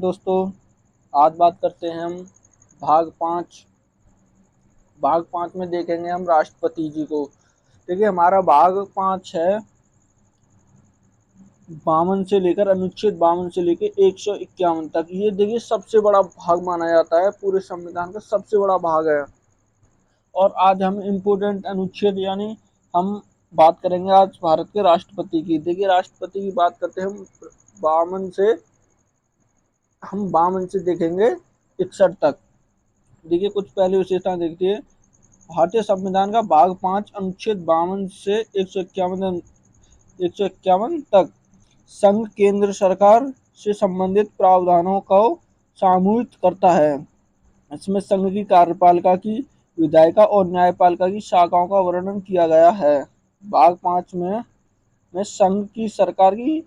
दोस्तों, आज बात करते हैं हम भाग 5। भाग 5 में देखेंगे हम राष्ट्रपति जी को। देखिए, हमारा भाग 5 है 52 से लेकर अनुच्छेद 52 से लेकर 151 तक। ये देखिए सबसे बड़ा भाग माना जाता है, पूरे संविधान का सबसे बड़ा भाग है। और आज हम इम्पोर्टेंट अनुच्छेद यानी हम बात करेंगे आज भारत के राष्ट्रपति की। देखिए, राष्ट्रपति की बात करते हैं हम 52 से देखेंगे 61 तक। देखिए, कुछ पहले विशेषता देखते हैं। भारतीय संविधान का भाग 5 अनुच्छेद 52 से 151 तक संघ केंद्र सरकार से संबंधित प्रावधानों को समूहित करता है। इसमें संघ की कार्यपालिका की, विधायिका और न्यायपालिका की शाखाओं का वर्णन किया गया है। भाग 5 में संघ की सरकार की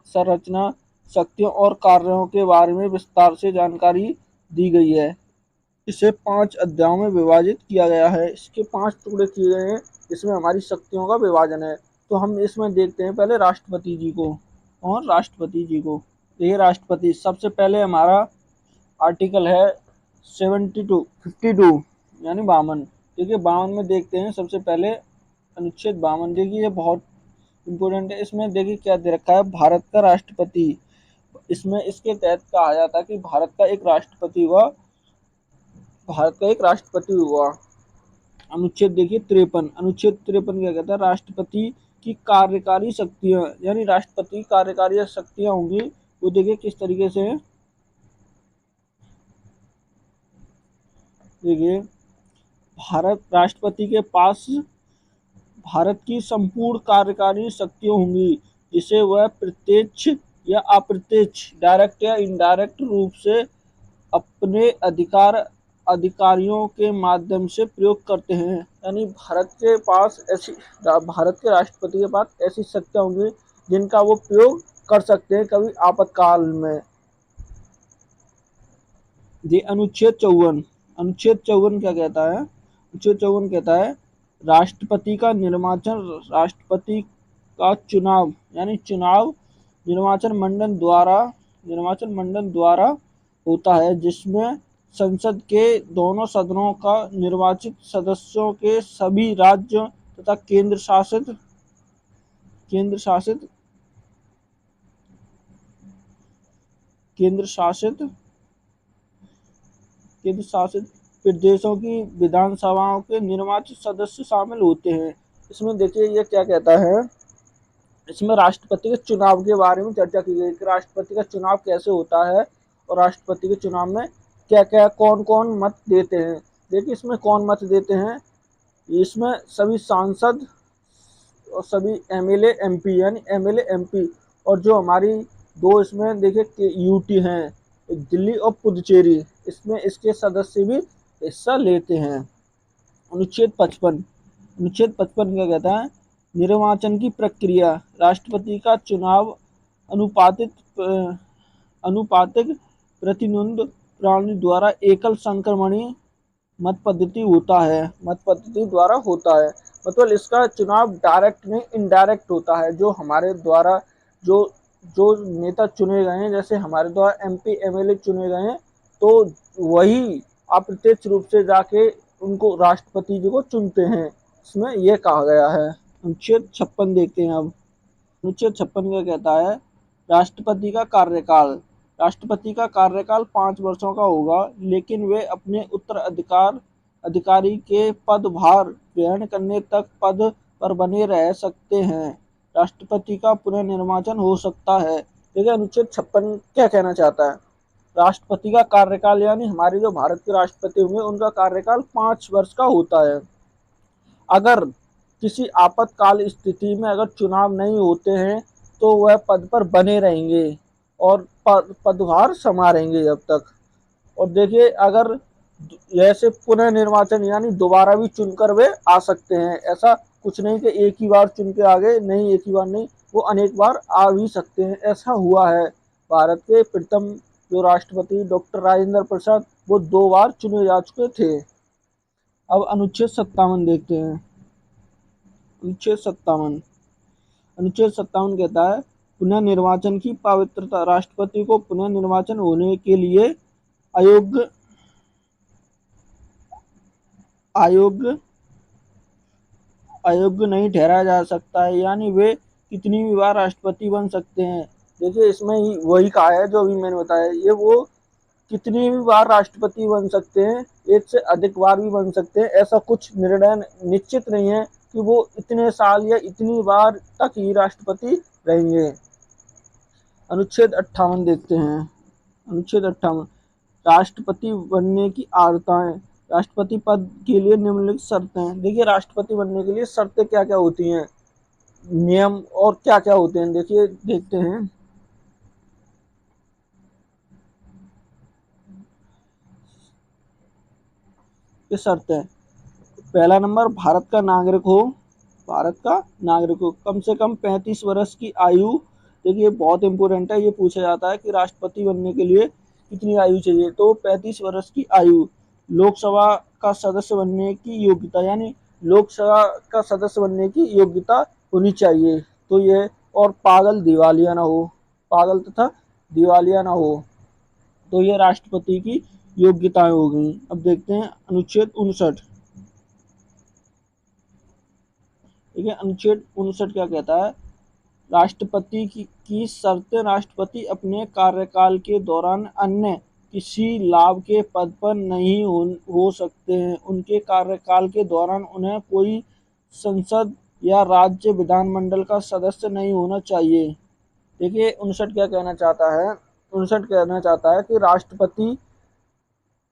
संरचना, शक्तियों और कार्यों के बारे में विस्तार से जानकारी दी गई है। इसे 5 अध्यायों में विभाजित किया गया है। इसके 5 टुकड़े किए गए हैं। इसमें हमारी शक्तियों का विभाजन है। तो हम इसमें देखते हैं पहले राष्ट्रपति जी को। और राष्ट्रपति जी को ये राष्ट्रपति सबसे पहले हमारा आर्टिकल है 52 यानी 52। देखिए, 52 में देखते हैं सबसे पहले अनुच्छेद 52। देखिए, ये बहुत इम्पोर्टेंट है। इसमें देखिए क्या दे रखा है, भारत का राष्ट्रपति। इसमें इसके तहत कहा जाता है कि भारत का एक राष्ट्रपति हुआ। अनुच्छेद देखिए 53। अनुच्छेद 53 क्या कहता है, राष्ट्रपति की कार्यकारी शक्तियां, यानी राष्ट्रपति की कार्यकारी शक्तियां होंगी। वो देखिए किस तरीके से है। देखिए, भारत राष्ट्रपति के पास भारत की संपूर्ण कार्यकारी शक्तियां होंगी, जिसे वह प्रत्यक्ष या अप्रत्यक्ष, डायरेक्ट या इनडायरेक्ट रूप से अपने अधिकारियों के माध्यम से प्रयोग करते हैं। यानी भारत के राष्ट्रपति के पास ऐसी शक्तियां होंगी जिनका वो प्रयोग कर सकते हैं कभी आपातकाल में। ये अनुच्छेद 54 क्या कहता है, अनुच्छेद 54 कहता है राष्ट्रपति का निर्वाचन राष्ट्रपति का चुनाव यानी चुनाव निर्वाचन मंडल द्वारा होता है, जिसमें संसद के दोनों सदनों का निर्वाचित सदस्यों के सभी राज्य तथा केंद्र शासित प्रदेशों की विधानसभाओं के निर्वाचित सदस्य शामिल होते हैं। इसमें देखिए ये क्या कहता है, इसमें राष्ट्रपति के चुनाव के बारे में चर्चा की गई कि राष्ट्रपति का चुनाव कैसे होता है और राष्ट्रपति के चुनाव में क्या क्या कौन कौन मत देते हैं। देखिए, इसमें कौन मत देते हैं, इसमें सभी सांसद और सभी एमएलए एमपी, यानी एमएलए एमपी, और जो हमारी दो इसमें देखिए यूटी हैं, दिल्ली और पुदुचेरी, इसमें इसके सदस्य भी हिस्सा लेते हैं। अनुच्छेद 55 क्या कहता है, निर्वाचन की प्रक्रिया, राष्ट्रपति का चुनाव अनुपातिक प्रतिनिधित्व प्रणाली द्वारा एकल संक्रमणीय मत पद्धति द्वारा होता है। मतलब इसका चुनाव डायरेक्ट नहीं इनडायरेक्ट होता है। जो हमारे द्वारा जो जो नेता चुने गए हैं, जैसे हमारे द्वारा एमपी एमएलए चुने गए हैं, तो वही अप्रत्यक्ष रूप से जाके उनको राष्ट्रपति जी को चुनते हैं। इसमें यह कहा गया है। अनुच्छेद 56 देखते हैं अब। अनुच्छेद 56 क्या कहता है, राष्ट्रपति का कार्यकाल 5 वर्षों का होगा, लेकिन वे अपने अधिकारी के पदभार ग्रहण करने तक पद पर बने रह सकते हैं। राष्ट्रपति का पुनर्निर्वाचन हो सकता है। देखिए, अनुच्छेद 56 क्या कहना चाहता है, राष्ट्रपति का कार्यकाल यानी हमारे जो भारत के राष्ट्रपति होंगे उनका कार्यकाल 5 वर्ष का होता है। अगर किसी आपातकाल स्थिति में अगर चुनाव नहीं होते हैं तो वह पद पर बने रहेंगे और पदभार संभालेंगे जब तक। और देखिए, अगर जैसे पुनर्निर्वाचन यानी दोबारा भी चुनकर वे आ सकते हैं। ऐसा कुछ नहीं कि एक ही बार चुन के आ गए, नहीं, एक ही बार नहीं, वो अनेक बार आ भी सकते हैं। ऐसा हुआ है। भारत के प्रथम जो राष्ट्रपति डॉक्टर राजेंद्र प्रसाद, वो 2 बार चुने जा चुके थे। अब अनुच्छेद 57 देखते हैं। अनुच्छेद 57 कहता है पुनर्निर्वाचन की पात्रता, राष्ट्रपति को पुनर्निर्वाचन होने के लिए अयोग्य अयोग्य अयोग्य नहीं ठहराया जा सकता है, यानी वे कितनी भी बार राष्ट्रपति बन सकते हैं। देखिए इसमें ही वही कहा है जो अभी मैंने बताया, ये वो कितनी भी बार राष्ट्रपति बन सकते हैं, एक से अधिक बार भी बन सकते हैं, ऐसा कुछ निर्णय निश्चित नहीं है कि वो इतने साल या इतनी बार तक ही राष्ट्रपति रहेंगे। अनुच्छेद 58 देखते हैं। अनुच्छेद 58, राष्ट्रपति बनने की आर्हताएं। राष्ट्रपति पद के लिए निम्नलिखित शर्तें। देखिए राष्ट्रपति बनने के लिए शर्तें क्या क्या होती हैं, नियम और क्या क्या होते हैं, देखिए देखते हैं। ये शर्तें, पहला नंबर, भारत का नागरिक हो। भारत का नागरिक हो, कम से कम 35 वर्ष की आयु। देखिए बहुत इंपॉर्टेंट है, ये पूछा जाता है कि राष्ट्रपति बनने के लिए कितनी आयु चाहिए, तो 35 वर्ष की आयु। लोकसभा का सदस्य बनने की योग्यता, यानी लोकसभा का सदस्य बनने की योग्यता होनी चाहिए, तो ये, और पागल दिवालिया ना हो, पागल तथा दिवालिया ना हो, तो ये राष्ट्रपति की योग्यताएं हो गई। अब देखते हैं अनुच्छेद 59। ठीक है, अनुच्छेद 59 क्या कहता है, राष्ट्रपति की शर्तें, राष्ट्रपति अपने कार्यकाल के दौरान अन्य किसी लाभ के पद पर नहीं हो सकते हैं। उनके कार्यकाल के दौरान उन्हें कोई संसद या राज्य विधानमंडल का सदस्य नहीं होना चाहिए। देखिए 59 क्या कहना चाहता है, 59 कहना चाहता है कि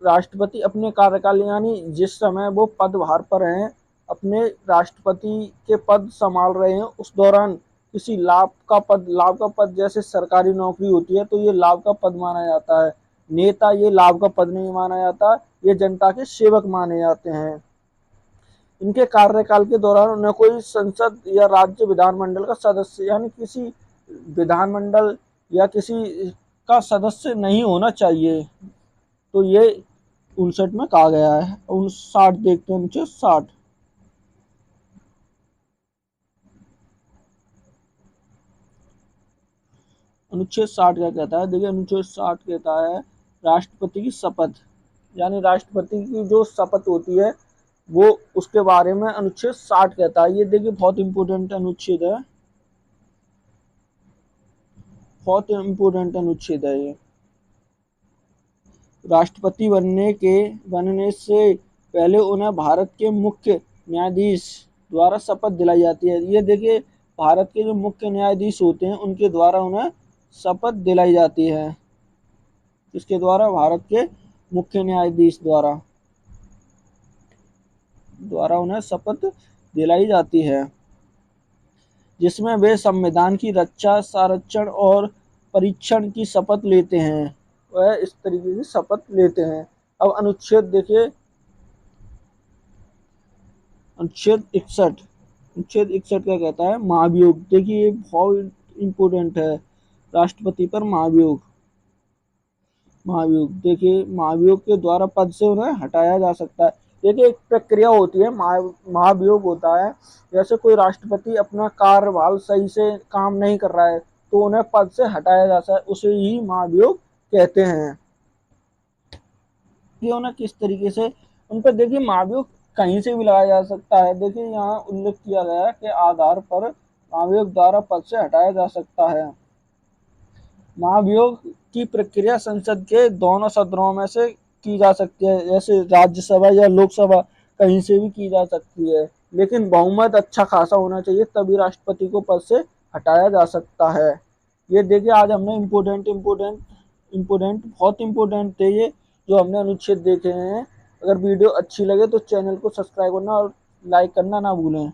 राष्ट्रपति अपने कार्यकाल, यानी जिस समय वो पदभार पर हैं, अपने राष्ट्रपति के पद संभाल रहे हैं, उस दौरान किसी लाभ का पद जैसे सरकारी नौकरी होती है तो ये लाभ का पद माना जाता है। नेता ये लाभ का पद नहीं माना जाता, ये जनता के सेवक माने जाते हैं। इनके कार्यकाल के दौरान उन्हें कोई संसद या राज्य विधानमंडल का सदस्य, यानी किसी विधानमंडल या किसी का सदस्य नहीं होना चाहिए, तो ये 59 में कहा गया है। 59 देखते हैं, नीचे 60। अनुच्छेद 60 क्या कहता है, देखिए अनुच्छेद 60 कहता है राष्ट्रपति की शपथ, यानी राष्ट्रपति की जो शपथ होती है वो, उसके बारे में अनुच्छेद 60 कहता है। ये देखिए बहुत इंपोर्टेंट अनुच्छेद है, बहुत इंपोर्टेंट अनुच्छेद है ये। राष्ट्रपति बनने से पहले उन्हें भारत के मुख्य न्यायाधीश द्वारा शपथ दिलाई जाती है। ये देखिए भारत के जो मुख्य न्यायाधीश होते हैं उनके द्वारा उन्हें शपथ दिलाई जाती है। इसके द्वारा, भारत के मुख्य न्यायाधीश द्वारा उन्हें शपथ दिलाई जाती है, जिसमें वे संविधान की रक्षा, संरक्षण और परीक्षण की शपथ लेते हैं। वह इस तरीके की शपथ लेते हैं। अब अनुच्छेद देखिए, अनुच्छेद 61। अनुच्छेद 61 क्या कहता है, महाभियोग। देखिए ये बहुत इंपोर्टेंट है, राष्ट्रपति पर महाभियोग। महाभियोग, देखिए महाभियोग के द्वारा पद से उन्हें हटाया जा सकता है। देखिए एक प्रक्रिया होती है, महाभियोग होता है, जैसे कोई राष्ट्रपति अपना कार्यभार सही से काम नहीं कर रहा है तो उन्हें पद से हटाया जाता है, उसे ही महाभियोग कहते हैं। कि उन्हें किस तरीके से, उन पर देखिए महाभियोग कहीं से भी लगाया जा सकता है। देखिए यहाँ उल्लेख किया गया है कि आधार पर महाभियोग द्वारा पद से हटाया जा सकता है। महाभियोग की प्रक्रिया संसद के दोनों सदनों में से की जा सकती है, जैसे राज्यसभा या लोकसभा, कहीं से भी की जा सकती है, लेकिन बहुमत अच्छा खासा होना चाहिए, तभी राष्ट्रपति को पद से हटाया जा सकता है। ये देखिए आज हमने इम्पोर्टेंट बहुत इम्पोर्टेंट थे ये जो हमने अनुच्छेद देखे हैं। अगर वीडियो अच्छी लगे तो चैनल को सब्सक्राइब करना और लाइक करना ना भूलें।